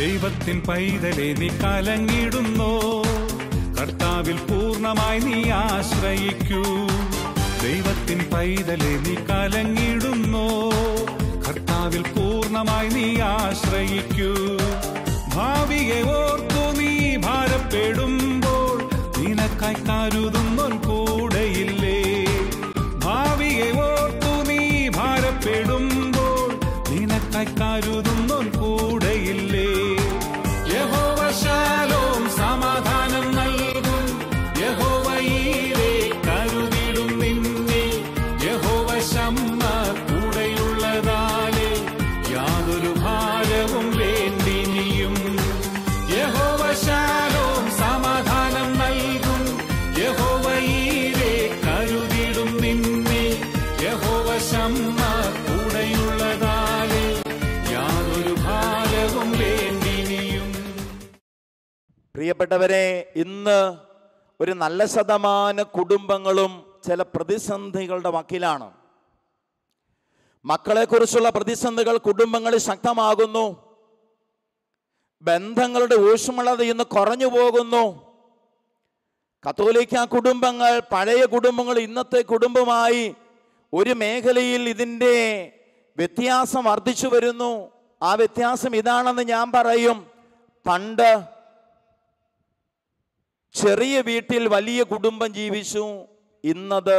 ദൈവത്തിൻ പൈതലെ നീ കലങ്ങിടുന്നോ? കർത്താവിൽ പൂർണ്ണമായി നീ ആശ്രയിക്കൂ. ദൈവത്തിൻ പൈതലെ നീ കലങ്ങിടുന്നോ? കർത്താവിൽ പൂർണ്ണമായി നീ ആശ്രയിക്കൂ. ഭാവിയെ ഓർത്തു നീ ഭാരപ്പെടുമ്പോൾ നിനക്കായി കരുതുന്നോൻ കൂടെയില്ലേ? ഭാവിയെ ഓർത്തു നീ ഭാരപ്പെടുമ്പോൾ നിനക്കായി കരുതുന്നോൻ കൂടെയില്ലേ? യഹോവ ശാലോം സമാധാനം നൽകും. യഹോവ ഈരേ കരുതിടും നിന്നെ. യഹോവ ശമ്മ കൂടെയുള്ളതാലേ യാതൊരു ഭാരവും വേണ്ടിനിയും. യഹോവ ശാലോം സമാധാനം നൽകും. യഹോവ ഈരേ കരുതിടും നിന്നെ. യഹോവ ശമ്മ കൂടെയുള്ളതാലേ യാതൊരു ഭാരവും വേണ്ടിനിയും. പ്രിയപ്പെട്ടവരെ, ഇന്ന് ഒരു നല്ല ശതമാനം കുടുംബങ്ങളും ചില പ്രതിസന്ധികളുടെ വക്കിലാണ്. മക്കളെക്കുറിച്ചുള്ള പ്രതിസന്ധികൾ കുടുംബങ്ങളിൽ ശക്തമാകുന്നു. ബന്ധങ്ങളുടെ ഊഷ്മളത ഇന്ന് കുറഞ്ഞു പോകുന്നു. കത്തോലിക്ക കുടുംബങ്ങൾ പഴയ കുടുംബങ്ങൾ ഇന്നത്തെ കുടുംബമായി ഒരു മേഖലയിൽ ഇതിൻ്റെ വ്യത്യാസം വർദ്ധിച്ചു വരുന്നു. ആ വ്യത്യാസം ഇതാണെന്ന് ഞാൻ പറയും. പണ്ട് ചെറിയ വീട്ടിൽ വലിയ കുടുംബം ജീവിച്ചു. ഇന്നത്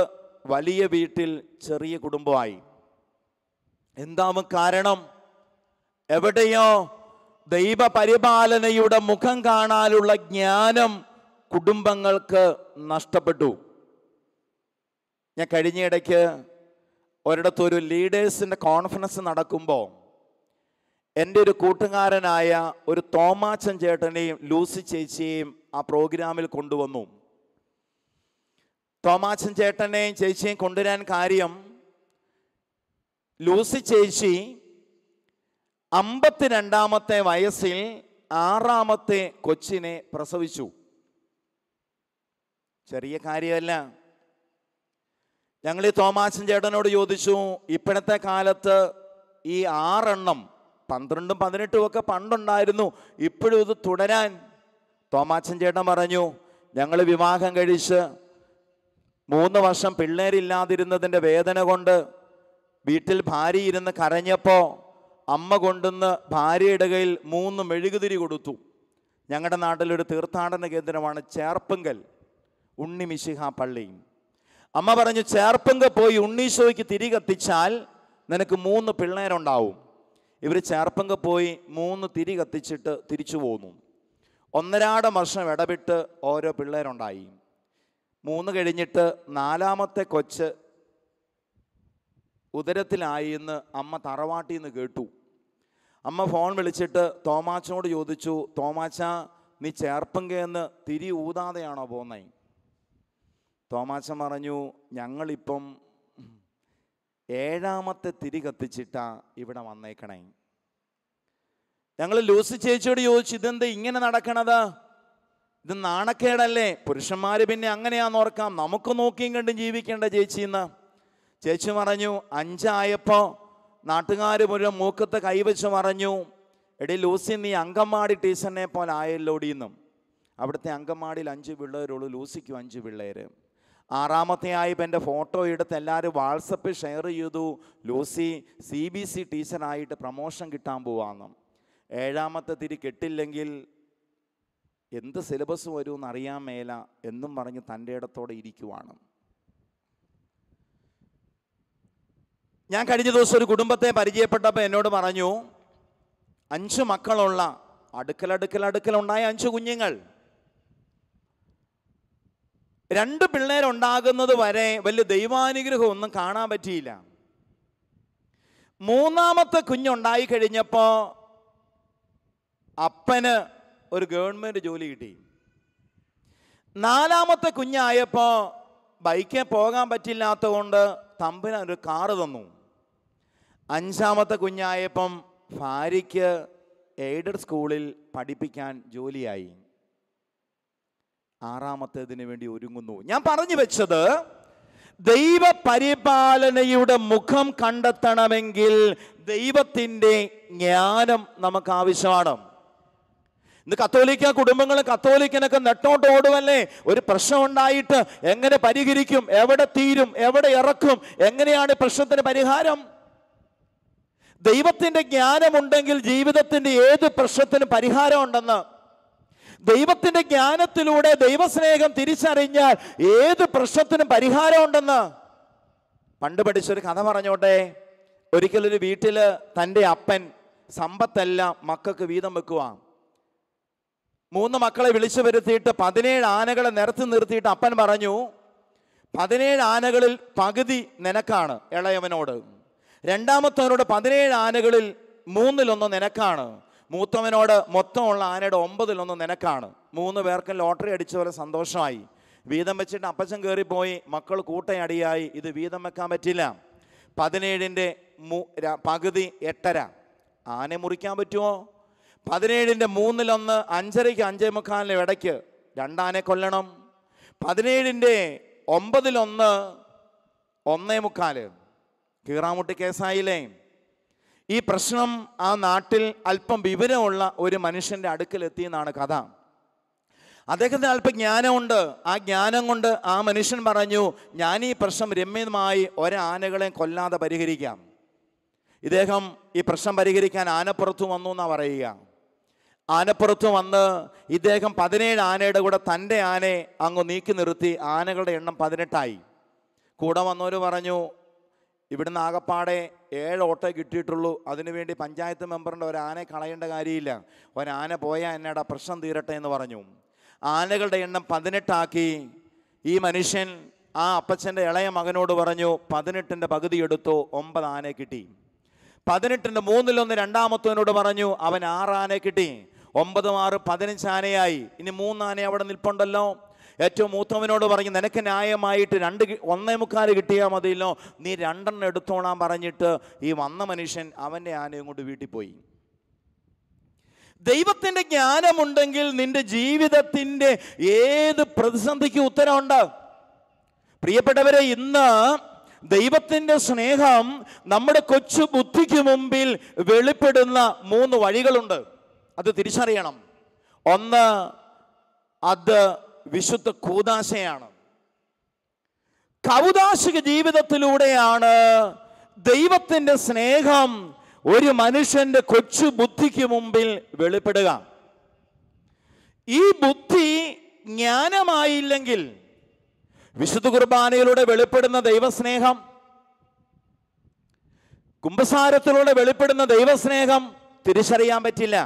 വലിയ വീട്ടിൽ ചെറിയ കുടുംബമായി. എന്താവും കാരണം? എവിടെയോ ദൈവപരിപാലനയുടെ മുഖം കാണാനുള്ള ജ്ഞാനം കുടുംബങ്ങൾക്ക് നഷ്ടപ്പെട്ടു. ഞാൻ കഴിഞ്ഞിടയ്ക്ക് ഒരിടത്തൊരു ലീഡേഴ്സിൻ്റെ കോൺഫറൻസ് നടക്കുമ്പോൾ എൻ്റെ ഒരു കൂട്ടുകാരനായ ഒരു തോമാച്ചൻ ചേട്ടനെയും ലൂസി ചേച്ചിയെയും ആ പ്രോഗ്രാമിൽ കൊണ്ടുവന്നു. തോമാച്ചൻ ചേട്ടനെയും ചേച്ചിയെയും കൊണ്ടുവരാൻ കാര്യം, ലൂസി ചേച്ചി 52ാമത്തെ വയസ്സിൽ 6ാമത്തെ കൊച്ചിനെ പ്രസവിച്ചു. ചെറിയ കാര്യമല്ല. ഞങ്ങൾ ഈ തോമാച്ചൻ ചേട്ടനോട് ചോദിച്ചു, ഇപ്പോഴത്തെ കാലത്ത് ഈ 6 എണ്ണം 12ഉം 18ഉം ഒക്കെ പണ്ടുണ്ടായിരുന്നു, ഇപ്പോഴും ഇത് തുടരാൻ? തോമാച്ചൻ ചേട്ടൻ പറഞ്ഞു, ഞങ്ങൾ വിവാഹം കഴിച്ച് 3 വർഷം പിള്ളേരില്ലാതിരുന്നതിൻ്റെ വേദന കൊണ്ട് വീട്ടിൽ ഭാര്യ ഇരുന്ന് കരഞ്ഞപ്പോൾ അമ്മ കൊണ്ടുവന്ന് ഭാര്യയുടെ കയ്യിൽ 3 മെഴുകുതിരി കൊടുത്തു. ഞങ്ങളുടെ നാട്ടിലൊരു തീർത്ഥാടന കേന്ദ്രമാണ് ചേർപ്പങ്കൽ ഉണ്ണി മിശിഹ പള്ളി. അമ്മ പറഞ്ഞു, ചേർപ്പങ്കൽ പോയി ഉണ്ണീശോയ്ക്ക് തിരി കത്തിച്ചാൽ നിനക്ക് 3 പിള്ളേരുണ്ടാവും. ഇവർ ചേർപ്പങ്കൽ പോയി 3 തിരി കത്തിച്ചിട്ട് തിരിച്ചു പോന്നു. 1.5 വർഷം ഇടവിട്ട് ഓരോ പിള്ളേരുണ്ടായി. 3 കഴിഞ്ഞിട്ട് 4ാമത്തെ കൊച്ച് ഉദരത്തിലായി എന്ന് അമ്മ തറവാട്ടിൽ നിന്ന് കേട്ടു. അമ്മ ഫോൺ വിളിച്ചിട്ട് തോമാച്ചനോട് ചോദിച്ചു, തോമാച്ച, നീ ചേർപ്പങ്കേന്ന് തിരി ഊതാതെയാണോ പോകുന്നത്? തോമാച്ചൻ പറഞ്ഞു, ഞങ്ങളിപ്പം 7ാമത്തെ തിരി കത്തിച്ചിട്ടാ ഇവിടെ വന്നേക്കണേ. ഞങ്ങൾ ലൂസി ചേച്ചിയോട് ചോദിച്ചു, ഇതെന്താ ഇങ്ങനെ നടക്കണത്? ഇത് നാണക്കേടല്ലേ? പുരുഷന്മാർ പിന്നെ അങ്ങനെയാന്ന് ഓർക്കാം, നമുക്ക് നോക്കിയും കണ്ടും ജീവിക്കേണ്ട ചേച്ചിന്ന്. ചേച്ചി പറഞ്ഞു, 5 ആയപ്പോൾ നാട്ടുകാർ മുഴുവൻ മൂക്കത്ത് കൈവച്ച് പറഞ്ഞു, എടീ ലൂസി, നീ അങ്കമാടി ടീച്ചറിനെ പോലെ ആയല്ലോടിയെന്നും. അവിടുത്തെ അങ്കമാടിയിൽ 5 പിള്ളേരുള്ളൂ, ലൂസിക്കും 5 പിള്ളേർ. 6ാമത്തെ ആയപ്പോൾ എൻ്റെ ഫോട്ടോ എടുത്ത് എല്ലാവരും വാട്സപ്പിൽ ഷെയർ ചെയ്തു, ലൂസി CBC ടീച്ചറായിട്ട് പ്രമോഷൻ കിട്ടാൻ പോവാന്ന്. 7ാമത്തെ തിരി കെട്ടില്ലെങ്കിൽ എന്ത് സിലബസ് വരുമെന്ന് അറിയാൻ മേല എന്നും പറഞ്ഞ് തൻ്റെ ഇടത്തോടെ ഇരിക്കുവാണ്. ഞാൻ കഴിഞ്ഞ ദിവസം ഒരു കുടുംബത്തെ പരിചയപ്പെട്ടപ്പോൾ എന്നോട് പറഞ്ഞു, 5 മക്കളുള്ള അടുക്കലുണ്ടായ 5 കുഞ്ഞുങ്ങൾ, 2 പിള്ളേരുണ്ടാകുന്നത് വരെ വലിയ ദൈവാനുഗ്രഹം ഒന്നും കാണാൻ പറ്റിയില്ല. 3ാമത്തെ കുഞ്ഞുണ്ടായി കഴിഞ്ഞപ്പോൾ അപ്പന് ഒരു ഗവൺമെൻറ് ജോലി കിട്ടി. 4ാമത്തെ കുഞ്ഞായപ്പോൾ ബൈക്കിൽ പോകാൻ പറ്റില്ലാത്ത കൊണ്ട് തമ്പുരാൻ ഒരു കാറ് തന്നു. 5ാമത്തെ കുഞ്ഞായപ്പം ഭാര്യയ്ക്ക് എയ്ഡഡ് സ്കൂളിൽ പഠിപ്പിക്കാൻ ജോലിയായി. 6ാമത്തേതിന് വേണ്ടി ഒരുങ്ങുന്നു. ഞാൻ പറഞ്ഞു വെച്ചത്, ദൈവ പരിപാലനയുടെ മുഖം കണ്ടെത്തണമെങ്കിൽ ദൈവത്തിൻ്റെ ജ്ഞാനം നമുക്ക് ആവശ്യമാണ്. ഇന്ന് കത്തോലിക്ക കുടുംബങ്ങളും കത്തോലിക്കനൊക്കെ നെട്ടോട്ട് ഓടുവല്ലേ. ഒരു പ്രശ്നം ഉണ്ടായിട്ട് എങ്ങനെ പരിഹരിക്കും, എവിടെ തീരും, എവിടെ ഇറക്കും, എങ്ങനെയാണ് പ്രശ്നത്തിന് പരിഹാരം? ദൈവത്തിൻ്റെ ജ്ഞാനമുണ്ടെങ്കിൽ ജീവിതത്തിൻ്റെ ഏത് പ്രശ്നത്തിനും പരിഹാരം ഉണ്ടെന്ന്. ദൈവത്തിൻ്റെ ജ്ഞാനത്തിലൂടെ ദൈവസ്നേഹം തിരിച്ചറിഞ്ഞാൽ ഏത് പ്രശ്നത്തിനും പരിഹാരം ഉണ്ടെന്ന്. പണ്ട് പഠിച്ചൊരു കഥ പറഞ്ഞോട്ടെ. ഒരിക്കലൊരു വീട്ടിൽ തൻ്റെ അപ്പൻ സമ്പത്തെല്ലാം മക്കൾക്ക് വീതം വെക്കുക. 3 മക്കളെ വിളിച്ചു വരുത്തിയിട്ട് 17 ആനകളെ നിരത്തി നിർത്തിയിട്ട് അപ്പൻ പറഞ്ഞു, 17 ആനകളിൽ പകുതി നിനക്കാണ് ഇളയവനോട്, രണ്ടാമത്തവനോട് 17 ആനകളിൽ 3/1 നിനക്കാണ്, മൂത്തവനോട് മൊത്തമുള്ള ആനയുടെ 9/1 നിനക്കാണ്. 3 പേർക്കും ലോട്ടറി അടിച്ച പോലെ സന്തോഷമായി. വീതം വെച്ചിട്ട് അപ്പച്ചൻ കയറിപ്പോയി. മക്കൾ കൂട്ടയടിയായി. ഇത് വീതം വെക്കാൻ പറ്റില്ല. 17ൻ്റെ പകുതി 8.5. ആനയെ മുറിക്കാൻ പറ്റുമോ? 17ൻ്റെ 3/1 5:30 5:45 ഇടയ്ക്ക് 2 ആനയെ കൊല്ലണം. 17ൻ്റെ 9/1 1:45. കീറാമുട്ടി കേസായില്ലേ? ഈ പ്രശ്നം ആ നാട്ടിൽ അല്പം വിവരമുള്ള ഒരു മനുഷ്യൻ്റെ അടുക്കലെത്തി എന്നാണ് കഥ. അദ്ദേഹത്തിന് അല്പം ജ്ഞാനമുണ്ട്. ആ ജ്ഞാനം കൊണ്ട് ആ മനുഷ്യൻ പറഞ്ഞു, ഞാൻ ഈ പ്രശ്നം രമ്യമായി ഒരാനകളെയും കൊല്ലാതെ പരിഹരിക്കാം. ഇദ്ദേഹം ഈ പ്രശ്നം പരിഹരിക്കാൻ ആനപ്പുറത്ത് വന്നു എന്നാണ് പറയുക. ആനപ്പുറത്ത് വന്ന് ഇദ്ദേഹം 17 ആനയുടെ കൂടെ തൻ്റെ ആനയെ അങ്ങ് നീക്കി നിർത്തി. ആനകളുടെ എണ്ണം 18ആയി. കൂടെ വന്നവർ പറഞ്ഞു, ഇവിടുന്ന് ആകപ്പാടെ 7 ഓട്ടോ കിട്ടിയിട്ടുള്ളൂ. അതിനുവേണ്ടി പഞ്ചായത്ത് മെമ്പറിൻ്റെ ഒരാനയെ കളയേണ്ട കാര്യമില്ല. ഒരാന പോയാൽ എന്നടാ പ്രശ്നം തീരട്ടെ എന്ന് പറഞ്ഞു. ആനകളുടെ എണ്ണം 18 ഈ മനുഷ്യൻ ആ അപ്പച്ചൻ്റെ ഇളയ മകനോട് പറഞ്ഞു, 18ൻ്റെ പകുതി എടുത്തോ, 9 ആനയെ കിട്ടി. 18ൻ്റെ 3/1 രണ്ടാമത്തവനോട് പറഞ്ഞു, അവൻ 6 ആനയെ കിട്ടി. 9 6 15 ആനയായി. ഇനി 3 ആന അവിടെ നിൽപ്പുണ്ടല്ലോ. ഏറ്റവും മൂത്തവനോട് പറഞ്ഞു, നിനക്ക് ന്യായമായിട്ട് 1.25 കിട്ടിയാൽ മതിയല്ലോ, നീ 2 എടുത്തോളാൻ പറഞ്ഞിട്ട് ഈ വന്ന മനുഷ്യൻ അവൻ്റെ ആനയും കൊണ്ട് വീട്ടിൽ പോയി. ദൈവത്തിൻ്റെ ജ്ഞാനമുണ്ടെങ്കിൽ നിന്റെ ജീവിതത്തിൻ്റെ ഏത് പ്രതിസന്ധിക്ക് ഉത്തരമുണ്ട്. പ്രിയപ്പെട്ടവരെ, ഇന്ന് ദൈവത്തിൻ്റെ സ്നേഹം നമ്മുടെ കൊച്ചു ബുദ്ധിക്ക് മുമ്പിൽ വെളിപ്പെടുന്ന 3 വഴികളുണ്ട്. അത് തിരിച്ചറിയണം. ഒന്ന്, അത് വിശുദ്ധ കൂദാശയാണ്. കൗദാശിക ജീവിതത്തിലൂടെയാണ് ദൈവത്തിൻ്റെ സ്നേഹം ഒരു മനുഷ്യൻ്റെ കൊച്ചു ബുദ്ധിക്ക് മുമ്പിൽ വെളിപ്പെടുക. ഈ ബുദ്ധി ജ്ഞാനമായില്ലെങ്കിൽ വിശുദ്ധ കുർബാനയിലൂടെ വെളിപ്പെടുന്ന ദൈവസ്നേഹം, കുമ്പസാരത്തിലൂടെ വെളിപ്പെടുന്ന ദൈവസ്നേഹം തിരിച്ചറിയാൻ പറ്റില്ല.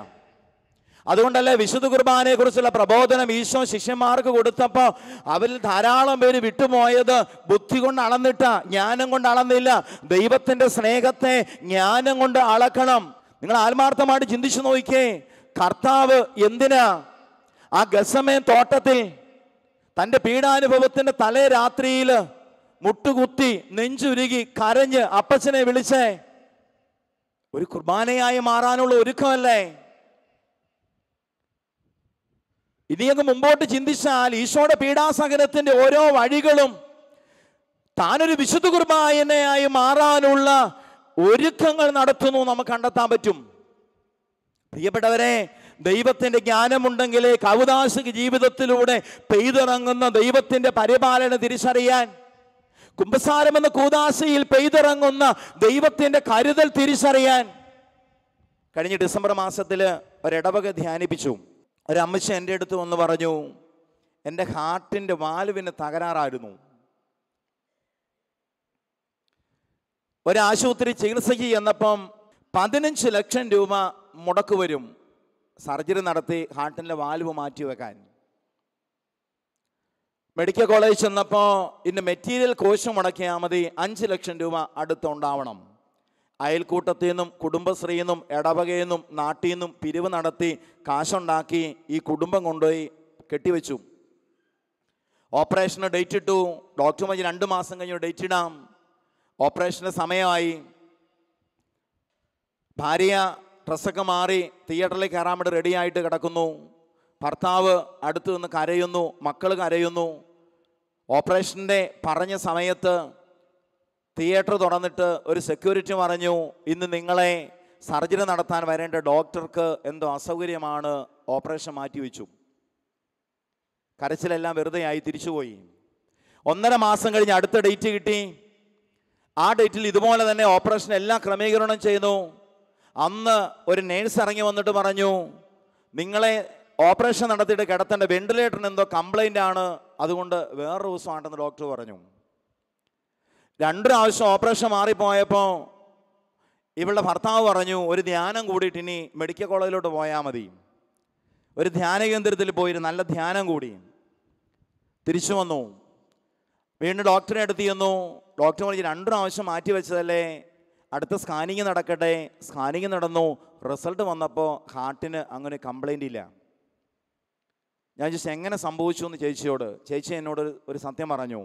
അതുകൊണ്ടല്ലേ വിശുദ്ധ കുർബാനയെക്കുറിച്ചുള്ള പ്രബോധനം ഈശോ ശിഷ്യന്മാർക്ക് കൊടുത്തപ്പോൾ അവരിൽ ധാരാളം പേര് വിട്ടുപോയത് ബുദ്ധി കൊണ്ട് അളന്നിട്ട, ജ്ഞാനം കൊണ്ട് അളന്നില്ല. ദൈവത്തിൻ്റെ സ്നേഹത്തെ ജ്ഞാനം കൊണ്ട് അളക്കണം. നിങ്ങൾ ആത്മാർത്ഥമായിട്ട് ചിന്തിച്ചു നോക്കിക്കേ. കർത്താവ് എന്തിനാ ആ ഗത്സമേൻ തോട്ടത്തിൽ തൻ്റെ പീഡാനുഭവത്തിൻ്റെ തലേ രാത്രിയിൽ മുട്ടുകുത്തി നെഞ്ചുരുകി കരഞ്ഞ് അപ്പച്ചനെ വിളിച്ചേ? ഒരു കുർബാനയായി മാറാനുള്ള ഒരുക്കമല്ലേ? ഇനിയങ്ങ് മുമ്പോട്ട് ചിന്തിച്ചാൽ ഈശോയുടെ പീഡാസഹനത്തിൻ്റെ ഓരോ വഴികളും താനൊരു വിശുദ്ധ കുർബാനയായി മാറാനുള്ള ഒരുക്കങ്ങൾ നടത്തുന്നു നമുക്ക് കണ്ടെത്താൻ പറ്റും. പ്രിയപ്പെട്ടവരെ, ദൈവത്തിൻ്റെ ജ്ഞാനമുണ്ടെങ്കിലേ കൗദാശിക ജീവിതത്തിലൂടെ പെയ്തിറങ്ങുന്ന ദൈവത്തിൻ്റെ പരിപാലന തിരിച്ചറിയാൻ, കുമ്പസാരമെന്ന കൂദാശയിൽ പെയ്തിറങ്ങുന്ന ദൈവത്തിൻ്റെ കരുതൽ തിരിച്ചറിയാൻ. കഴിഞ്ഞ ഡിസംബർ മാസത്തിൽ ഒരിടവക ധ്യാനിപ്പിച്ചു. ഒരമ്മച്ചി എൻ്റെ അടുത്ത് വന്ന് പറഞ്ഞു, എൻ്റെ ഹാർട്ടിൻ്റെ വാൽവിന് തകരാറായിരുന്നു. ഒരാശുപത്രി ചികിത്സയ്ക്ക് ചെന്നപ്പം 15 ലക്ഷം രൂപ മുടക്ക് വരും സർജറി നടത്തി ഹാർട്ടിൻ്റെ വാൽവ് മാറ്റി വെക്കാൻ. മെഡിക്കൽ കോളേജ് ചെന്നപ്പോൾ ഇന്ന് മെറ്റീരിയൽ കോഴ്സ് മുടക്കിയാൽ മതി 5 ലക്ഷം രൂപ അടുത്തുണ്ടാവണം. അയൽക്കൂട്ടത്തിൽ നിന്നും കുടുംബശ്രീയിൽ നിന്നും ഇടവകയിൽ നിന്നും നാട്ടിൽ നിന്നും പിരിവ് നടത്തി കാശുണ്ടാക്കി ഈ കുടുംബം കൊണ്ടുപോയി കെട്ടിവെച്ചു. ഓപ്പറേഷന് ഡേറ്റ് ഇട്ടു. ഡോക്ടർ പറഞ്ഞ് 2 മാസം കഴിഞ്ഞ് ഡേറ്റ് ഇടാം. ഓപ്പറേഷൻ്റെ സമയമായി. ഭാര്യ ഡ്രസ്സൊക്കെ മാറി തിയേറ്ററിലേക്ക് കയറാൻ വേണ്ടി റെഡിയായിട്ട് കിടക്കുന്നു. ഭർത്താവ് അടുത്ത് നിന്ന് കരയുന്നു, മക്കൾ കരയുന്നു. ഓപ്പറേഷൻ്റെ പറഞ്ഞ സമയത്ത് തിയേറ്റർ തുറന്നിട്ട് ഒരു സെക്യൂരിറ്റി പറഞ്ഞു, ഇന്ന് നിങ്ങളെ സർജറി നടത്താൻ വരേണ്ട ഡോക്ടർക്ക് എന്തോ അസൗകര്യമാണ്, ഓപ്പറേഷൻ മാറ്റിവെച്ചു. കരച്ചിലെല്ലാം വെറുതെയായി, തിരിച്ചുപോയി. 1.5 മാസം കഴിഞ്ഞ് അടുത്ത ഡേറ്റ് കിട്ടി. ആ ഡേറ്റിൽ ഇതുപോലെ തന്നെ ഓപ്പറേഷൻ എല്ലാം ക്രമീകരണം ചെയ്തു. അന്ന് ഒരു നേഴ്സ് ഇറങ്ങി വന്നിട്ട് പറഞ്ഞു, നിങ്ങളെ ഓപ്പറേഷൻ നടത്തിയിട്ട് കിടത്തേണ്ട വെന്റിലേറ്ററിന് എന്തോ കംപ്ലൈൻ്റ് ആണ്, അതുകൊണ്ട് വേറൊരു ദിവസമാണെന്ന് ഡോക്ടർ പറഞ്ഞു. 2 പ്രാവശ്യം ഓപ്പറേഷൻ മാറിപ്പോയപ്പോൾ ഇവളുടെ ഭർത്താവ് പറഞ്ഞു, ഒരു ധ്യാനം കൂടിയിട്ട് ഇനി മെഡിക്കൽ കോളേജിലോട്ട് പോയാൽ മതി. ഒരു ധ്യാന കേന്ദ്രത്തിൽ പോയി നല്ല ധ്യാനം കൂടി തിരിച്ചു വന്നു. വീണ്ടും ഡോക്ടറെ അടുത്ത് ചെന്നു. ഡോക്ടർ പറഞ്ഞു, 2 പ്രാവശ്യം മാറ്റി വെച്ചതല്ലേ, അടുത്ത സ്കാനിങ് നടക്കട്ടെ. സ്കാനിങ് നടന്നു. റിസൾട്ട് വന്നപ്പോൾ ഹാർട്ടിന് അങ്ങനെ കംപ്ലൈൻ്റ് ഇല്ല. ഞാൻ ചോദിച്ചു എങ്ങനെ സംഭവിച്ചു എന്ന് ചേച്ചിയോട്. ചേച്ചി എന്നോട് ഒരു സത്യം പറഞ്ഞു,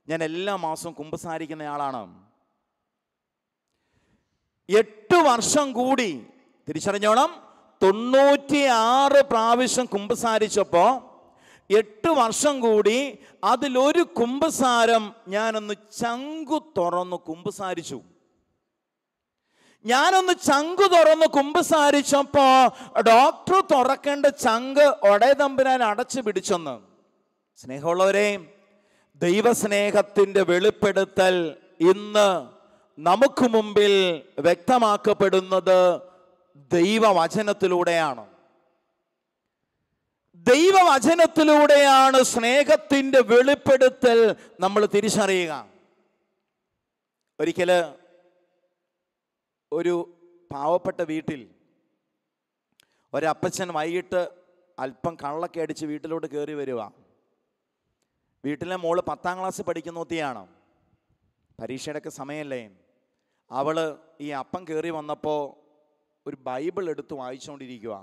ഞാൻ എല്ലാ മാസവും കുമ്പസാരിക്കുന്നയാളാണ്. 8 വർഷം കൂടി, തിരിച്ചറിഞ്ഞോണം, 96 പ്രാവശ്യം കുമ്പസാരിച്ചപ്പോൾ 8 വർഷം കൂടി അതിലൊരു കുമ്പസാരം ഞാനൊന്ന് ചങ്കു തുറന്ന് കുമ്പസാരിച്ചു. ഞാനൊന്ന് ചങ്കു തുറന്ന് കുമ്പസാരിച്ചപ്പോ ഡോക്ടർ തുറക്കേണ്ട ചങ്ക് ഒടയതമ്പുരാൻ അടച്ചു പിടിച്ചെന്ന്. സ്നേഹമുള്ളവരെ, ദൈവസ്നേഹത്തിന്റെ വെളിപ്പെടുത്തൽ ഇന്ന് നമുക്ക് മുമ്പിൽ വ്യക്തമാക്കപ്പെടുന്നത് ദൈവവചനത്തിലൂടെയാണ്. ദൈവവചനത്തിലൂടെയാണ് സ്നേഹത്തിന്റെ വെളിപ്പെടുത്തൽ നമ്മൾ തിരിച്ചറിയുക. ഒരിക്കല് ഒരു പാവപ്പെട്ട വീട്ടിൽ ഒരപ്പച്ചൻ വൈകിട്ട് അല്പം കള്ളൊക്കെ അടിച്ച് വീട്ടിലോട്ട് കയറി വരിക. വീട്ടിലെ മോള് 10ാം ക്ലാസ് പഠിക്കുന്ന കുട്ടിയാണ്. പരീക്ഷയുടെയൊക്കെ സമയമല്ലേ. അവള് ഈ അപ്പം കയറി വന്നപ്പോൾ ഒരു ബൈബിൾ എടുത്ത് വായിച്ചുകൊണ്ടിരിക്കുക.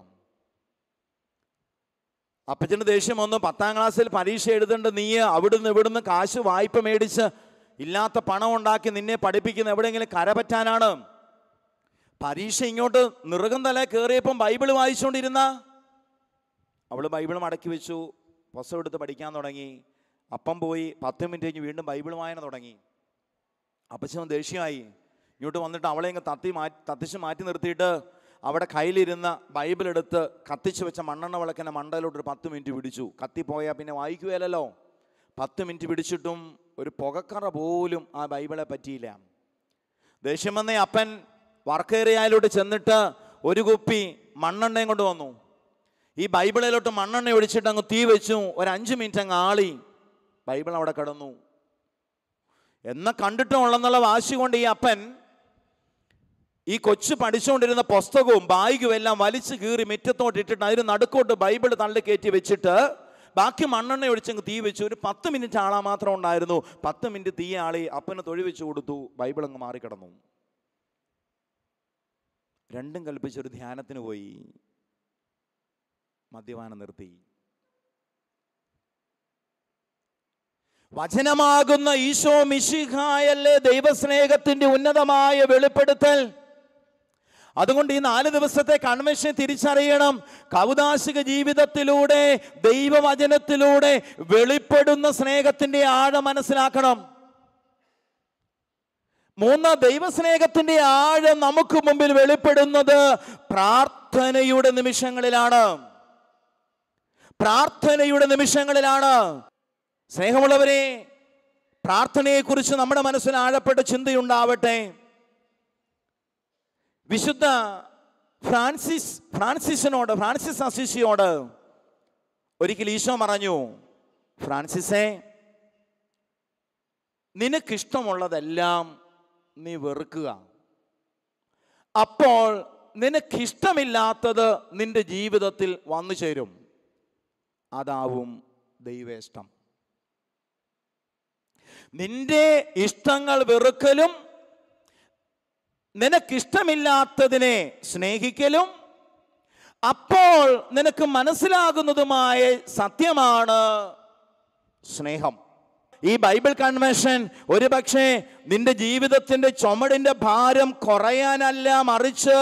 അപ്പച്ചൻ്റെ ദേഷ്യം വന്നു, 10ാം ക്ലാസ്സിൽ പരീക്ഷ എഴുതേണ്ട നീ അവിടുന്ന് ഇവിടുന്ന് കാശ് വായ്പ മേടിച്ച് ഇല്ലാത്ത പണം ഉണ്ടാക്കി നിന്നെ പഠിപ്പിക്കുന്ന എവിടെയെങ്കിലും കരപറ്റാനാണ്? പരീക്ഷ ഇങ്ങോട്ട് നിറുകം തല കയറിയപ്പം ബൈബിൾ വായിച്ചുകൊണ്ടിരുന്ന അവള് ബൈബിൾ മടക്കി വെച്ചു, പുസ്തകം എടുത്ത് പഠിക്കാൻ തുടങ്ങി. അപ്പം പോയി 10 മിനിറ്റ് കഴിഞ്ഞ് വീണ്ടും ബൈബിൾ വായന തുടങ്ങി. അപ്പച്ചൻ ദേഷ്യമായി. ഇങ്ങോട്ട് വന്നിട്ട് അവളെ ഇങ്ങ് തത്തിച്ച് മാറ്റി നിർത്തിയിട്ട് അവിടെ കയ്യിലിരുന്ന ബൈബിൾ എടുത്ത് കത്തിച്ച് വെച്ച മണ്ണെണ്ണ വിളക്കിൻ്റെ മണ്ടയിലോട്ട് ഒരു 10 മിനിറ്റ് പിടിച്ചു. കത്തിപ്പോയാൽ പിന്നെ വായിക്കുകയല്ലോ. 10 മിനിറ്റ് പിടിച്ചിട്ടും ഒരു പുകക്കറ പോലും ആ ബൈബിളെ പറ്റിയില്ല. ദേഷ്യം വന്ന അപ്പൻ വർക്ക് ഏരിയയിലോട്ട് ചെന്നിട്ട് ഒരു കുപ്പി മണ്ണെണ്ണയും കൊണ്ട് വന്നു. ഈ ബൈബിളിലോട്ട് മണ്ണെണ്ണ ഒഴിച്ചിട്ട് അങ്ങ് തീ വെച്ചു. ഒരു 5 മിനിറ്റ് അങ്ങ് ആളി. ബൈബിൾ അവിടെ കിടന്നു. എന്നെ കണ്ടിട്ടുള്ളെന്നുള്ള വാശി കൊണ്ട് ഈ അപ്പൻ ഈ കൊച്ചു പഠിച്ചുകൊണ്ടിരുന്ന പുസ്തകവും ബാഗും എല്ലാം വലിച്ചു കീറി മുറ്റത്തോട്ട് ഇട്ടിട്ട് അതിന് നടുക്കോട്ട് ബൈബിൾ തള്ളി കയറ്റി വെച്ചിട്ട് ബാക്കി മണ്ണെണ്ണ ഒഴിച്ചങ്ങ് തീ വെച്ചു. ഒരു 10 മിനിറ്റ് ആളാ മാത്രം ഉണ്ടായിരുന്നു. 10 മിനിറ്റ് തീ ആളി. അപ്പന് തൊഴി വെച്ച് കൊടുത്തു. ബൈബിൾ അങ്ങ് മാറിക്കിടന്നു. രണ്ടും കൽപ്പിച്ചൊരു ധ്യാനത്തിന് പോയി. മദ്യപാനം നിർത്തി. വചനമാകുന്ന ഈശോ മിശിഹായല്ലേ ദൈവസ്നേഹത്തിന്റെ ഉന്നതമായ വെളിപ്പെടുത്തൽ. അതുകൊണ്ട് ഈ 4 ദിവസത്തെ കൺവെൻഷൻ തിരിച്ചറിയണം. കൗദാശിക ജീവിതത്തിലൂടെ ദൈവവചനത്തിലൂടെ വെളിപ്പെടുന്ന സ്നേഹത്തിന്റെ ആഴം മനസ്സിലാക്കണം. 3, ദൈവസ്നേഹത്തിന്റെ ആഴം നമുക്ക് മുമ്പിൽ വെളിപ്പെടുന്നത് പ്രാർത്ഥനയുടെ നിമിഷങ്ങളിലാണ്. പ്രാർത്ഥനയുടെ നിമിഷങ്ങളിലാണ്. സ്നേഹമുള്ളവരെ, പ്രാർത്ഥനയെക്കുറിച്ച് നമ്മുടെ മനസ്സിൽ ആഴപ്പെട്ട ചിന്തയുണ്ടാവട്ടെ. വിശുദ്ധ ഫ്രാൻസിസ് അസിസിയോട് ഒരിക്കൽ ഈശോ പറഞ്ഞു, ഫ്രാൻസിസേ, നിനക്കിഷ്ടമുള്ളതെല്ലാം നീ വെറുക്കുക. അപ്പോൾ നിനക്കിഷ്ടമില്ലാത്തത് നിന്റെ ജീവിതത്തിൽ വന്നു ചേരും. അതാവും ദൈവേഷ്ടം. നിന്റെ ഇഷ്ടങ്ങൾ വെറുക്കലും നിനക്കിഷ്ടമില്ലാത്തതിനെ സ്നേഹിക്കലും അപ്പോൾ നിനക്ക് മനസ്സിലാകുന്നതുമായ സത്യമാണ് സ്നേഹം. ഈ ബൈബിൾ കൺവെൻഷൻ ഒരു പക്ഷേ നിന്റെ ജീവിതത്തിന്റെ ചുമടിന്റെ ഭാരം കുറയാനല്ല, മറിച്ച്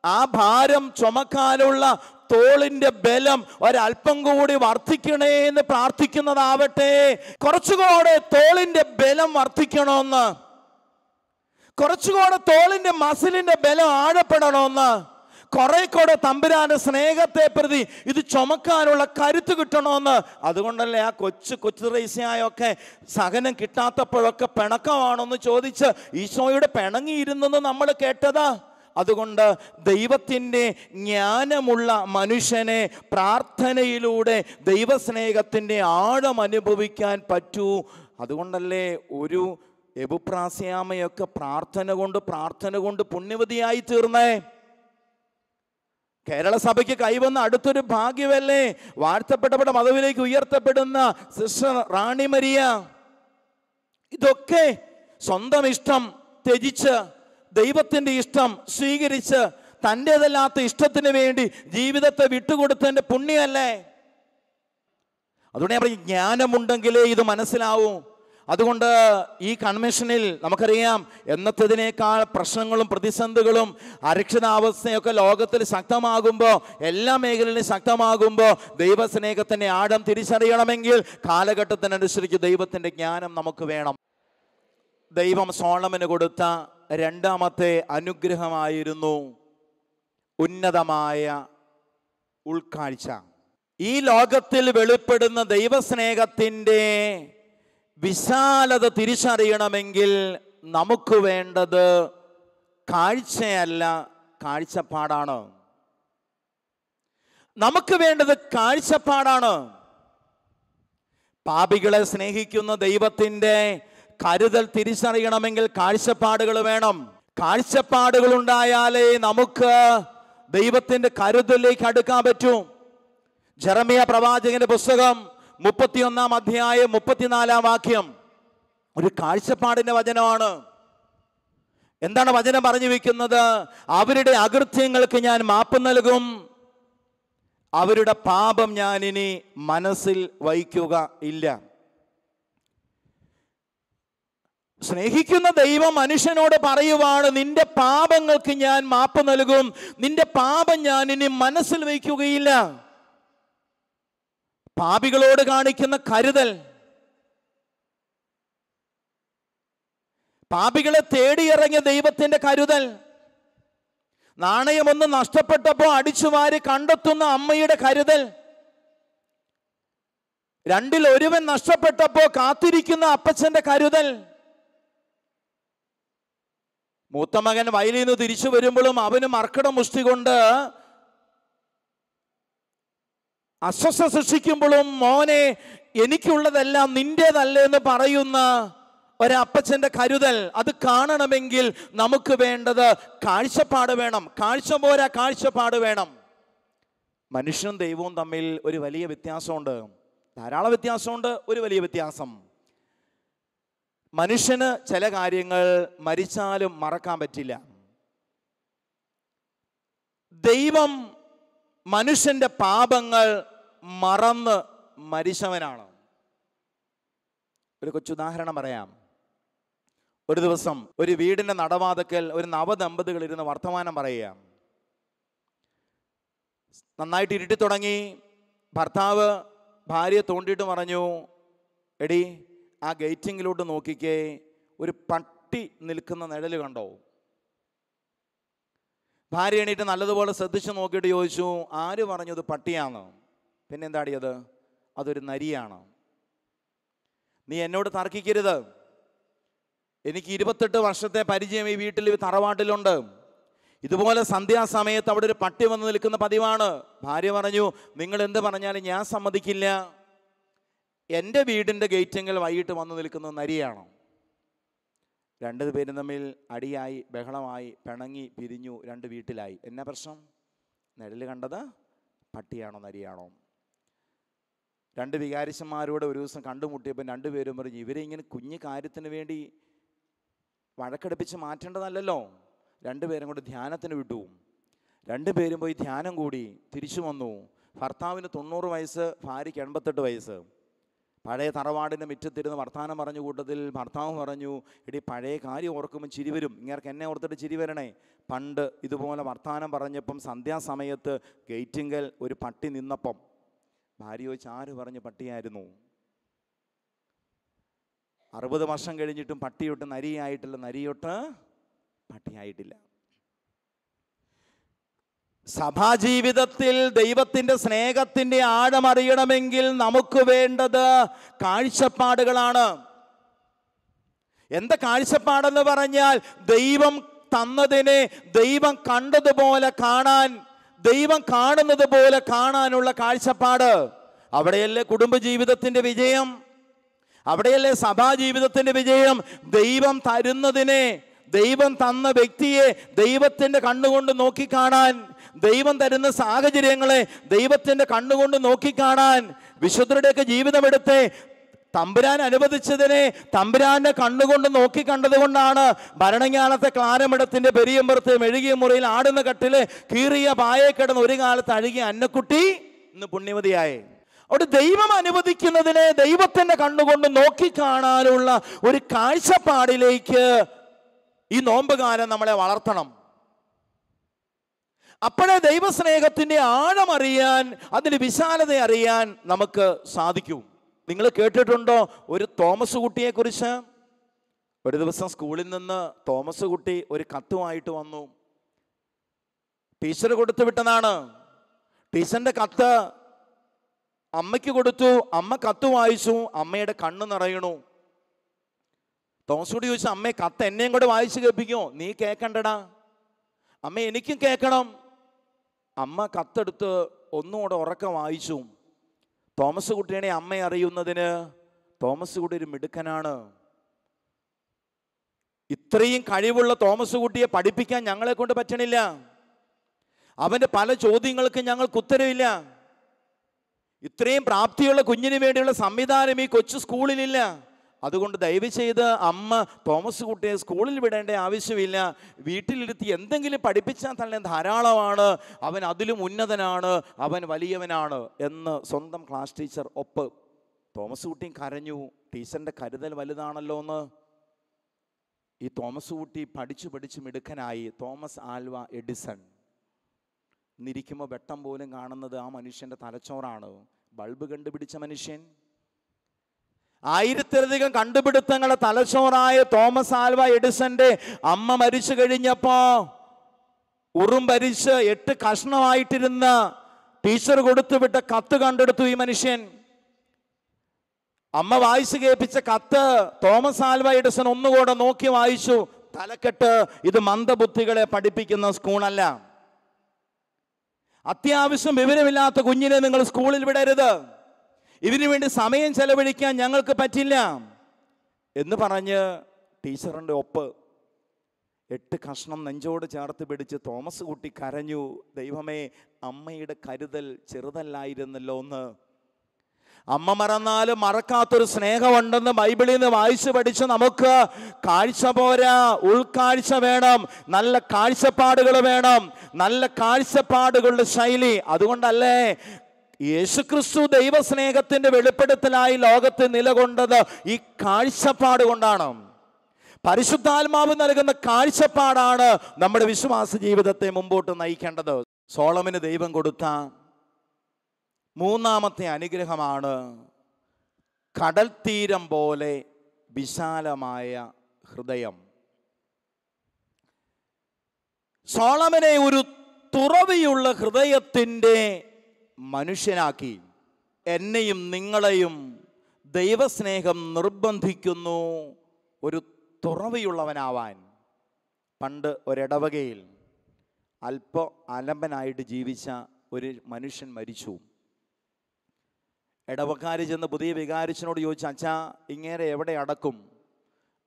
ആ ഭാരം ചുമക്കാനുള്ള തോളിന്റെ ബലം ഒരല്പം കൂടി വർദ്ധിക്കണേ എന്ന് പ്രാർത്ഥിക്കുന്നതാവട്ടെ. കുറച്ചുകൂടെ തോളിന്റെ ബലം വർദ്ധിക്കണമെന്ന്, കുറച്ചുകൂടെ തോളിന്റെ മസിലിന്റെ ബലം ആഴപ്പെടണമെന്ന്, കുറെ കൂടെ തമ്പുരാന്റെ സ്നേഹത്തെ പ്രതി ഇത് ചുമക്കാനുള്ള കരുത്ത് കിട്ടണമെന്ന്. അതുകൊണ്ടല്ലേ ആ കൊച്ചു റേസ്യായൊക്കെ സഹനം കിട്ടാത്തപ്പോഴൊക്കെ പിണക്കമാണെന്ന് ചോദിച്ച് ഈശോയുടെ പിണങ്ങിയിരുന്നെന്ന് നമ്മൾ കേട്ടതാ. അതുകൊണ്ട് ദൈവത്തിൻ്റെ ജ്ഞാനമുള്ള മനുഷ്യനെ പ്രാർത്ഥനയിലൂടെ ദൈവസ്നേഹത്തിൻ്റെ ആഴം അനുഭവിക്കാൻ പറ്റൂ. അതുകൊണ്ടല്ലേ ഒരു എബുപ്രാസ്യാമയൊക്കെ പ്രാർത്ഥന കൊണ്ട് പുണ്യവതിയായി തീർന്നേ. കേരള സഭയ്ക്ക് കൈവന്ന അടുത്തൊരു ഭാഗ്യമല്ലേ വാഴ്ത്തപ്പെട്ടവരുടെ മതവിലേക്ക് ഉയർത്തപ്പെടുന്ന സിസ്റ്റർ റാണി മരിയ. ഇതൊക്കെ സ്വന്തം ഇഷ്ടം ത്യജിച്ച് ദൈവത്തിൻ്റെ ഇഷ്ടം സ്വീകരിച്ച് തൻ്റേതല്ലാത്ത ഇഷ്ടത്തിന് വേണ്ടി ജീവിതത്തെ വിട്ടുകൊടുത്തതിൻ്റെ പുണ്യമല്ലേ. അതുകൊണ്ട് ഞാൻ പറയും, ജ്ഞാനമുണ്ടെങ്കിലേ ഇത് മനസ്സിലാവൂ. അതുകൊണ്ട് ഈ കൺവെൻഷനിൽ നമുക്കറിയാം, എന്നത്തതിനേക്കാൾ പ്രശ്നങ്ങളും പ്രതിസന്ധികളും അരക്ഷിതാവസ്ഥയൊക്കെ ലോകത്തിൽ ശക്തമാകുമ്പോൾ, എല്ലാ മേഖലയിലും ശക്തമാകുമ്പോൾ, ദൈവസ്നേഹത്തിൻ്റെ ആഴം തിരിച്ചറിയണമെങ്കിൽ കാലഘട്ടത്തിനനുസരിച്ച് ദൈവത്തിൻ്റെ ജ്ഞാനം നമുക്ക് വേണം. ദൈവം സോളമന് കൊടുത്ത രണ്ടാമത്തെ അനുഗ്രഹമായിരുന്നു ഉന്നതമായ ഉൾക്കാഴ്ച. ഈ ലോകത്തിൽ വെളിപ്പെടുന്ന ദൈവസ്നേഹത്തിൻ്റെ വിശാലത തിരിച്ചറിയണമെങ്കിൽ നമുക്ക് വേണ്ടത് കാഴ്ചയല്ല, കാഴ്ചപ്പാടാണ്. നമുക്ക് വേണ്ടത് കാഴ്ചപ്പാടാണ്. പാപികളെ സ്നേഹിക്കുന്ന ദൈവത്തിൻ്റെ കരുതൽ തിരിച്ചറിയണമെങ്കിൽ കാഴ്ചപ്പാടുകൾ വേണം. കാഴ്ചപ്പാടുകൾ ഉണ്ടായാലേ നമുക്ക് ദൈവത്തിൻ്റെ കരുതലിലേക്ക് അടുക്കാൻ പറ്റൂ. ജെറമ്യ പ്രവാചകന്റെ പുസ്തകം 31-ാം അധ്യായം 34-ാം വാക്യം ഒരു കാഴ്ചപ്പാടിന്റെ വചനമാണ്. എന്താണ് വചനം പറഞ്ഞു വെക്കുന്നത്? അവരുടെ അകൃത്യങ്ങൾക്ക് ഞാൻ മാപ്പ് നൽകും, അവരുടെ പാപം ഞാൻ ഇനി മനസ്സിൽ വയ്ക്കുക ഇല്ല. സ്നേഹിക്കുന്ന ദൈവം മനുഷ്യനോട് പറയുവാണ്, നിന്റെ പാപങ്ങൾക്ക് ഞാൻ മാപ്പ് നൽകും, നിന്റെ പാപം ഞാൻ ഇനി മനസ്സിൽ വയ്ക്കുകയില്ല. പാപികളോട് കാണിക്കുന്ന കരുതൽ, പാപികളെ തേടിയിറങ്ങിയ ദൈവത്തിന്റെ കരുതൽ, നാണയമൊന്ന് നഷ്ടപ്പെട്ടപ്പോൾ അടിച്ചുവാരി കണ്ടെത്തുന്ന അമ്മയുടെ കരുതൽ, രണ്ടിൽ ഒരുവൻ നഷ്ടപ്പെട്ടപ്പോൾ കാത്തിരിക്കുന്ന അപ്പച്ചന്റെ കരുതൽ, മൂത്ത മകൻ വയലിൽ നിന്ന് തിരിച്ചു വരുമ്പോഴും അവന് മർക്കട മുഷ്ടി കൊണ്ട് അസ്വസ്ഥ സൃഷ്ടിക്കുമ്പോഴും മോനെ എനിക്കുള്ളതെല്ലാം നിന്റേതല്ല എന്ന് പറയുന്ന ഒരപ്പച്ചൻ്റെ കരുതൽ, അത് കാണണമെങ്കിൽ നമുക്ക് വേണ്ടത് കാഴ്ചപ്പാട് വേണം. കാഴ്ച പോരാ, കാഴ്ചപ്പാട് വേണം. മനുഷ്യനും ദൈവവും തമ്മിൽ ഒരു വലിയ വ്യത്യാസമുണ്ട്, ധാരാളം വ്യത്യാസമുണ്ട്. ഒരു വലിയ വ്യത്യാസം, മനുഷ്യന് ചില കാര്യങ്ങൾ മരിച്ചാലും മറക്കാൻ പറ്റില്ല. ദൈവം മനുഷ്യന്റെ പാപങ്ങൾ മറന്ന് മരിച്ചവനാണ്. ഒരു കൊച്ചുദാഹരണം പറയാം. ഒരു ദിവസം ഒരു വീടിന്റെ നടവാതക്കൽ ഒരു നവദമ്പതികൾ ഇരുന്ന് വർത്തമാനം പറയുക. നന്നായിട്ട് ഇരുട്ടി തുടങ്ങി. ഭർത്താവ് ഭാര്യയെ തോണ്ടിയിട്ട് പറഞ്ഞു, എടി ആ ഗേറ്റിങ്ങിലോട്ട് നോക്കിക്കേ, ഒരു പട്ടി നിൽക്കുന്ന നിഴല് കണ്ടോ? ഭാര്യ എണീറ്റ് നല്ലതുപോലെ ശ്രദ്ധിച്ച് നോക്കിയിട്ട് ചോദിച്ചു, ആര് പറഞ്ഞു ഇത് പട്ടിയാന്ന്? പിന്നെ എന്താടിയത്? അതൊരു നരിയാണ്. നീ എന്നോട് തർക്കിക്കരുത്, എനിക്ക് 28 വർഷത്തെ പരിചയം ഈ വീട്ടിൽ, തറവാട്ടിലുണ്ട്. ഇതുപോലെ സന്ധ്യാസമയത്ത് അവിടെ ഒരു പട്ടി വന്ന് നിൽക്കുന്ന പതിവാണ്. ഭാര്യ പറഞ്ഞു, നിങ്ങൾ എന്ത് പറഞ്ഞാലും ഞാൻ സമ്മതിക്കില്ല, എൻ്റെ വീടിൻ്റെ ഗേറ്റിങ്ങിൽ വൈകിട്ട് വന്ന് നിൽക്കുന്നത് നരിയാണോ? രണ്ടുപേരും തമ്മിൽ അടിയായി, ബഹളമായി, പിണങ്ങി, പിരിഞ്ഞു, രണ്ട് വീട്ടിലായി. എന്നാ പ്രശ്നം? നിഴല് കണ്ടത് പട്ടിയാണോ നരിയാണോ? രണ്ട് വികാരിച്ചന്മാരോട് ഒരു ദിവസം കണ്ടുമുട്ടിയപ്പോൾ രണ്ടുപേരും പറഞ്ഞു, ഇവരെ ഇങ്ങനെ കുഞ്ഞു കാര്യത്തിന് വേണ്ടി വഴക്കടുപ്പിച്ച് മാറ്റേണ്ടതല്ലോ. രണ്ടുപേരും കൂടി ധ്യാനത്തിന് വിട്ടു. രണ്ടുപേരും പോയി ധ്യാനം കൂടി തിരിച്ചു വന്നു. ഭർത്താവിന് 90 വയസ്സ്, ഭാര്യയ്ക്ക് 88 വയസ്സ്. പഴയ തറവാടിൻ്റെ മുറ്റത്തിരുന്ന് വർത്തമാനം പറഞ്ഞ കൂട്ടത്തിൽ ഭർത്താവ് പറഞ്ഞു, എടി പഴയ കാര്യം ഓർക്കുമ്പോൾ ചിരി വരും, ഇങ്ങനെ എന്നെ ഓർത്തിട്ട് ചിരി വരണേ. പണ്ട് ഇതുപോലെ വർത്തമാനം പറഞ്ഞപ്പം സന്ധ്യാസമയത്ത് ഗേറ്റിങ്കൽ ഒരു പട്ടി നിന്നപ്പം ഭാര്യ ചോദിച്ച്, ആര് പറഞ്ഞ് പട്ടിയായിരുന്നു? 60 വർഷം കഴിഞ്ഞിട്ടും പട്ടിയൊട്ട് നരിയായിട്ടില്ല, നരിയൊട്ട് പട്ടിയായിട്ടില്ല. സഭാജീവിതത്തിൽ ദൈവത്തിൻ്റെ സ്നേഹത്തിൻ്റെ ആഴമറിയണമെങ്കിൽ നമുക്ക് വേണ്ടത് കാഴ്ചപ്പാടുകളാണ്. എന്താ കാഴ്ചപ്പാടെന്ന് പറഞ്ഞാൽ, ദൈവം തന്നതിനെ ദൈവം കണ്ടതുപോലെ കാണാൻ, ദൈവം കാണുന്നത് പോലെ കാണാനുള്ള കാഴ്ചപ്പാട്. അവിടെയല്ലേ കുടുംബജീവിതത്തിൻ്റെ വിജയം, അവിടെയല്ലേ സഭാജീവിതത്തിൻ്റെ വിജയം. ദൈവം തരുന്നതിനെ, ദൈവം തന്ന വ്യക്തിയെ ദൈവത്തിൻ്റെ കണ്ണുകൊണ്ട് നോക്കിക്കാണാൻ, ദൈവം തരുന്ന സാഹചര്യങ്ങളെ ദൈവത്തിൻ്റെ കണ്ണുകൊണ്ട് നോക്കിക്കാണാൻ. വിശുദ്ധരുടെയൊക്കെ ജീവിതമെടുത്ത് തമ്പുരാൻ അനുവദിച്ചതിനെ തമ്പുരാന്റെ കണ്ണുകൊണ്ട് നോക്കിക്കണ്ടത് കൊണ്ടാണ് ഭരണങ്ങാനത്തെ ക്ലാരമിടത്തിന്റെ പെരിയമ്പുറത്ത് മെഴുകിയ മുറിയിൽ ആടുന്ന കട്ടില് കീറിയ പായെ കിടന്ന് ഒരു കാലത്ത് അഴുകിയ അന്നക്കുട്ടി ഇന്ന് പുണ്യവതിയായി. അവിടെ ദൈവം അനുവദിക്കുന്നതിനെ ദൈവത്തിന്റെ കണ്ണുകൊണ്ട് നോക്കിക്കാണാനുള്ള ഒരു കാഴ്ചപ്പാടിലേക്ക് ഈ നോമ്പുകാലം നമ്മളെ വളർത്തണം. അപ്പോഴേ ദൈവസ്നേഹത്തിന്റെ ആഴം അറിയാൻ, അതിന്റെ വിശാലത അറിയാൻ നമുക്ക് സാധിക്കും. നിങ്ങൾ കേട്ടിട്ടുണ്ടോ ഒരു തോമസ് കുട്ടിയെ കുറിച്ച്? ഒരു ദിവസം സ്കൂളിൽ നിന്ന് തോമസ് കുട്ടി ഒരു കത്തുമായിട്ട് വന്നു. ടീച്ചർ കൊടുത്തു വിട്ടതാണ്. ടീച്ചറിന്റെ കത്ത് അമ്മയ്ക്ക് കൊടുത്തു. അമ്മ കത്ത് വായിച്ചു. അമ്മയുടെ കണ്ണ് നിറയണു. തോമസ് കുട്ടി ചോദിച്ചു, അമ്മേ കത്ത് എന്നെയും കൂടെ വായിച്ചു കേൾപ്പിക്കുമോ? നീ കേൾക്കണ്ടടാ, അമ്മ എനിക്കും കേൾക്കണം. അമ്മ കത്തെടുത്ത് ഒന്നുകൂടെ ഉറക്കം വായിച്ചു. തോമസ് കുട്ടിയെ അമ്മ അറിയുന്നതിന് തോമസ് കുട്ടി ഒരു മിടുക്കനാണ്. ഇത്രയും കഴിവുള്ള തോമസ് കുട്ടിയെ പഠിപ്പിക്കാൻ ഞങ്ങളെ കൊണ്ട് പറ്റണില്ല. അവൻ്റെ പല ചോദ്യങ്ങൾക്കും ഞങ്ങൾക്ക് ഉത്തരവില്ല. ഇത്രയും പ്രാപ്തിയുള്ള കുഞ്ഞിന് വേണ്ടിയുള്ള സംവിധാനം ഈ കൊച്ചു സ്കൂളിലില്ല. അതുകൊണ്ട് ദയവ് ചെയ്ത് അമ്മ തോമസ് കുട്ടിയെ സ്കൂളിൽ വിടേണ്ട ആവശ്യമില്ല. വീട്ടിലിരുത്തി എന്തെങ്കിലും പഠിപ്പിച്ചാൽ തന്നെ ധാരാളമാണ്. അവൻ അതിലും ഉന്നതനാണ്, അവൻ വലിയവനാണ് എന്ന് സ്വന്തം ക്ലാസ് ടീച്ചർ ഒപ്പ്. തോമസ് കുട്ടിയും കരഞ്ഞു. ടീച്ചറിൻ്റെ കരുതൽ വലുതാണല്ലോ എന്ന്. ഈ തോമസ് കുട്ടി പഠിച്ചു മിടുക്കനായി. Thomas Alva Edison. ഇന്നിരിക്കുമ്പോൾ വെട്ടം പോലും കാണുന്നത് ആ മനുഷ്യൻ്റെ തലച്ചോറാണ്. ബൾബ് കണ്ടുപിടിച്ച മനുഷ്യൻ. 1000-ലധികം കണ്ടുപിടുത്തങ്ങളെ തലച്ചോറായ തോമസ് ആൽവ എഡിസന്റെ അമ്മ മരിച്ചു കഴിഞ്ഞപ്പോ ഉറുമ്പരിച്ച് 8 കഷ്ണമായിട്ടിരുന്ന ടീച്ചർ കൊടുത്തുവിട്ട കത്ത് കണ്ടെടുത്തു ഈ മനുഷ്യൻ. അമ്മ വായിച്ചു കേൾപ്പിച്ച കത്ത് തോമസ് ആൽവ എഡിസൺ ഒന്നുകൂടെ നോക്കി വായിച്ചു. തലക്കെട്ട്, ഇത് മന്ദബുദ്ധികളെ പഠിപ്പിക്കുന്ന സ്കൂളല്ല. അത്യാവശ്യം വിവരമില്ലാത്ത കുഞ്ഞിനെ നിങ്ങൾ സ്കൂളിൽ വിടരുത്. ഇതിനു വേണ്ടി സമയം ചെലവഴിക്കാൻ ഞങ്ങൾക്ക് പറ്റില്ല എന്ന് പറഞ്ഞ് ടീച്ചറിൻ്റെ ഒപ്പ്. 8 കഷ്ണം നെഞ്ചോട് ചേർത്ത് പിടിച്ച് തോമസ് കുട്ടി കരഞ്ഞു. ദൈവമേ, അമ്മയുടെ കരുതൽ ചെറുതല്ലായിരുന്നല്ലോ എന്ന്. അമ്മ മറന്നാലും മറക്കാത്തൊരു സ്നേഹമുണ്ടെന്ന് ബൈബിളിൽ നിന്ന് വായിച്ചു പഠിച്ച് നമുക്ക് കാഴ്ച പോരാ, ഉൾക്കാഴ്ച വേണം. നല്ല കാഴ്ചപ്പാടുകൾ വേണം, നല്ല കാഴ്ചപ്പാടുകളുടെ ശൈലി. അതുകൊണ്ടല്ലേ യേശുക്രിസ്തു ദൈവസ്നേഹത്തിന്റെ വെളിപ്പെടുത്തലായി ലോകത്ത് നിലകൊണ്ടത് ഈ കാഴ്ചപ്പാട് കൊണ്ടാണ്. പരിശുദ്ധാത്മാവ് നൽകുന്ന കാഴ്ചപ്പാടാണ് നമ്മുടെ വിശ്വാസ ജീവിതത്തെ മുമ്പോട്ട് നയിക്കേണ്ടത്. സോളമന് ദൈവം കൊടുത്ത 3ാമത്തെ അനുഗ്രഹമാണ് കടൽ തീരം പോലെ വിശാലമായ ഹൃദയം. സോളമനെ ഒരു തുറവിയുള്ള ഹൃദയത്തിൻ്റെ മനുഷ്യനാക്കി. എന്നെയും നിങ്ങളെയും ദൈവസ്നേഹം നിർബന്ധിക്കുന്നു ഒരു തുറവിയുള്ളവനാവാൻ. പണ്ട് ഒരിടവകയിൽ അല്പ അലമ്പനായിട്ട് ജീവിച്ച ഒരു മനുഷ്യൻ മരിച്ചു. ഇടവക്കാർ ചെന്ന് പുതിയ വികാരിച്ചനോട് ചോദിച്ചു, അച്ഛാ ഇങ്ങേരെ എവിടെ അടക്കും?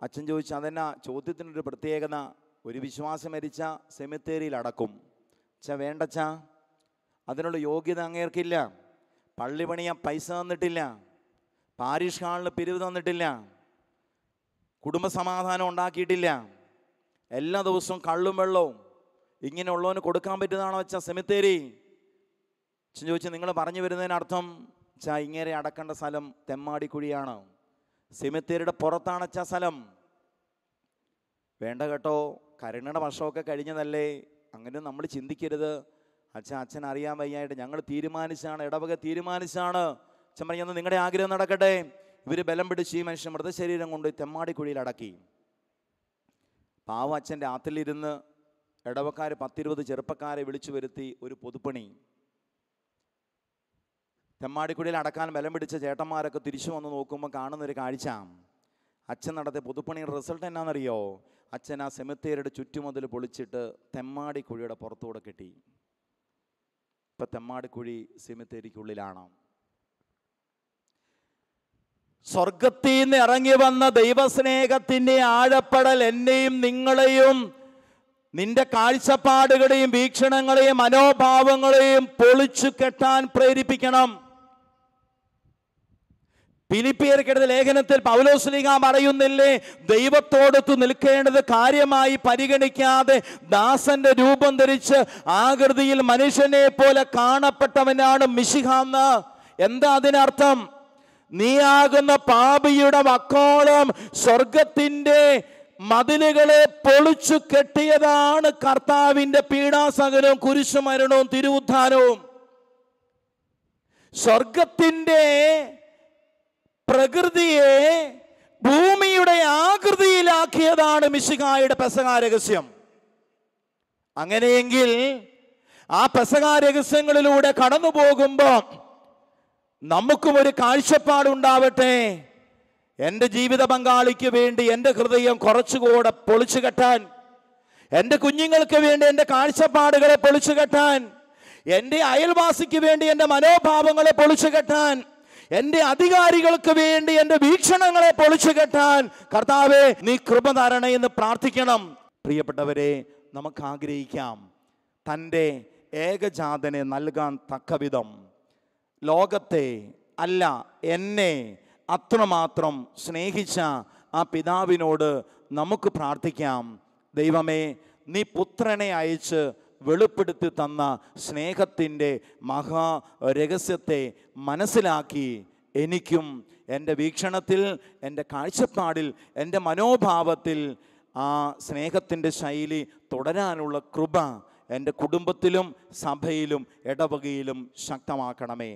അച്ഛൻ ചോദിച്ചു, അതെന്നാ ചോദ്യത്തിനൊരു പ്രത്യേകത? ഒരു വിശ്വാസം മരിച്ച സെമിത്തേരിയിൽ അടക്കും. അച്ഛാ വേണ്ടച്ചാ, അതിനുള്ള യോഗ്യത അങ്ങേർക്കില്ല. പള്ളി പണിയാൻ പൈസ തന്നിട്ടില്ല, പാരിഷ് ഹാളിന് പിരിവ് തന്നിട്ടില്ല, കുടുംബസമാധാനം ഉണ്ടാക്കിയിട്ടില്ല, എല്ലാ ദിവസവും കള്ളും വെള്ളവും ഇങ്ങനെയുള്ളവന് കൊടുക്കാൻ പറ്റുന്നതാണോ വെച്ചാൽ സെമിത്തേരി? അച്ഛൻ ചോദിച്ചു, നിങ്ങൾ പറഞ്ഞു വരുന്നതിനർത്ഥം അച്ഛാ ഇങ്ങേരെ അടക്കേണ്ട സ്ഥലം തെമ്മാടിക്കുഴിയാണ്, സെമിത്തേരിയുടെ പുറത്താണ് അച്ഛാ സ്ഥലം. വേണ്ട കേട്ടോ, കരുണയുടെ വർഷമൊക്കെ കഴിഞ്ഞതല്ലേ, അങ്ങനെ നമ്മൾ ചിന്തിക്കരുത്. അച്ഛൻ അറിയാൻ വയ്യായിട്ട് ഞങ്ങൾ തീരുമാനിച്ചാണ്, ഇടവക തീരുമാനിച്ചാണ്. അച്ഛൻ പറഞ്ഞത് നിങ്ങളുടെ ആഗ്രഹം നടക്കട്ടെ. ഇവർ ബലം പിടിച്ച് ഈ മനുഷ്യൻ മൃതശരീരം കൊണ്ട് തെമ്മാടിക്കുഴിയിൽ അടക്കി. പാവം അച്ഛൻ്റെ ആത്തിലിരുന്ന് ഇടവക്കാർ 10-20 ചെറുപ്പക്കാരെ വിളിച്ചു വരുത്തി ഒരു പൊതുപ്പണി. തെമ്മാടിക്കുഴിയിൽ അടക്കാൻ ബലം പിടിച്ച ചേട്ടന്മാരൊക്കെ തിരിച്ചു വന്ന് നോക്കുമ്പോൾ കാണുന്നൊരു കാഴ്ച, അച്ഛൻ നടത്തിയ പൊതുപ്പണിയുടെ റിസൾട്ട് എന്നാണെന്നറിയോ? അച്ഛൻ ആ സെമിത്തേരിയുടെ ചുറ്റുമതിൽ പൊളിച്ചിട്ട് തെമ്മാടിക്കുഴിയുടെ പുറത്തൂടെ കെട്ടി. ഇപ്പം തെമ്മാടിക്കുഴി സെമിത്തേരിക്കുള്ളിലാണ്. സ്വർഗത്തിൽ നിന്ന് ഇറങ്ങി വന്ന ദൈവസ്നേഹത്തിൻ്റെ ആഴപ്പെടൽ എന്നെയും നിങ്ങളെയും, നിന്റെ കാഴ്ചപ്പാടുകളെയും വീക്ഷണങ്ങളെയും മനോഭാവങ്ങളെയും പൊളിച്ചു കെട്ടാൻ പ്രേരിപ്പിക്കണം. ഫിലിപ്പിയർക്കെഴുതിയ ലേഖനത്തിൽ പൗലോസ്ലീഹ പറയുന്നില്ലേ, ദൈവത്തോടൊത്ത് നിൽക്കേണ്ടത് കാര്യമായി പരിഗണിക്കാതെ ദാസന്റെ രൂപം ധരിച്ച് ആകൃതിയിൽ മനുഷ്യനെ പോലെ കാണപ്പെട്ടവനാണ് മിശിഹാന്ന്. എന്താ അതിനർത്ഥം? നീയാകുന്ന പാപിയുടെ വക്കോളം സ്വർഗത്തിന്റെ മതിലുകളെ പൊളിച്ചു കെട്ടിയതാണ് കർത്താവിന്റെ പീഡാസഹനവും കുരിശുമരണവും തിരുവുദ്ധാനവും. സ്വർഗത്തിന്റെ പ്രകൃതിയെ ഭൂമിയുടെ ആകൃതിയിലാക്കിയതാണ് മിശിഹായുടെ പെസഹാ രഹസ്യം. അങ്ങനെയെങ്കിൽ ആ പെസഹാ രഹസ്യങ്ങളിലൂടെ കടന്നു പോകുമ്പോൾ നമുക്കും ഒരു കാഴ്ചപ്പാടുണ്ടാവട്ടെ. എൻ്റെ ജീവിത പങ്കാളിക്ക് വേണ്ടി എൻ്റെ ഹൃദയം കുറച്ചുകൂടെ പൊളിച്ചു കെട്ടാൻ, എൻ്റെ കുഞ്ഞുങ്ങൾക്ക് വേണ്ടി എൻ്റെ കാഴ്ചപ്പാടുകളെ പൊളിച്ചു കെട്ടാൻ, എൻ്റെ അയൽവാസിക്ക് വേണ്ടി എൻ്റെ മനോഭാവങ്ങളെ പൊളിച്ചു കെട്ടാൻ, എൻ്റെ അധികാരികൾക്ക് വേണ്ടി എൻ്റെ വീക്ഷണങ്ങളെ പൊളിച്ചു കെട്ടാൻ കർത്താവേ നീ കൃപ തരണേ എന്ന് പ്രാർത്ഥിക്കണം. പ്രിയപ്പെട്ടവരെ, നമുക്ക് ആഗ്രഹിക്കാം തൻ്റെ ഏകജാതനെ നൽകാൻ തക്കവിധം ലോകത്തെ അല്ല എന്നെ അത്രമാത്രം സ്നേഹിച്ച ആ പിതാവിനോട് നമുക്ക് പ്രാർത്ഥിക്കാം. ദൈവമേ, നീ പുത്രനെ അയച്ച് വെളിപ്പെടുത്തി തന്ന സ്നേഹത്തിൻ്റെ മഹാ രഹസ്യത്തെ മനസ്സിലാക്കി എനിക്കും എൻ്റെ വീക്ഷണത്തിൽ, എൻ്റെ കാഴ്ചപ്പാടിൽ, എൻ്റെ മനോഭാവത്തിൽ ആ സ്നേഹത്തിൻ്റെ ശൈലി തുടരാനുള്ള കൃപ എൻ്റെ കുടുംബത്തിലും സഭയിലും ഇടവകയിലും ശക്തമാക്കണമേ.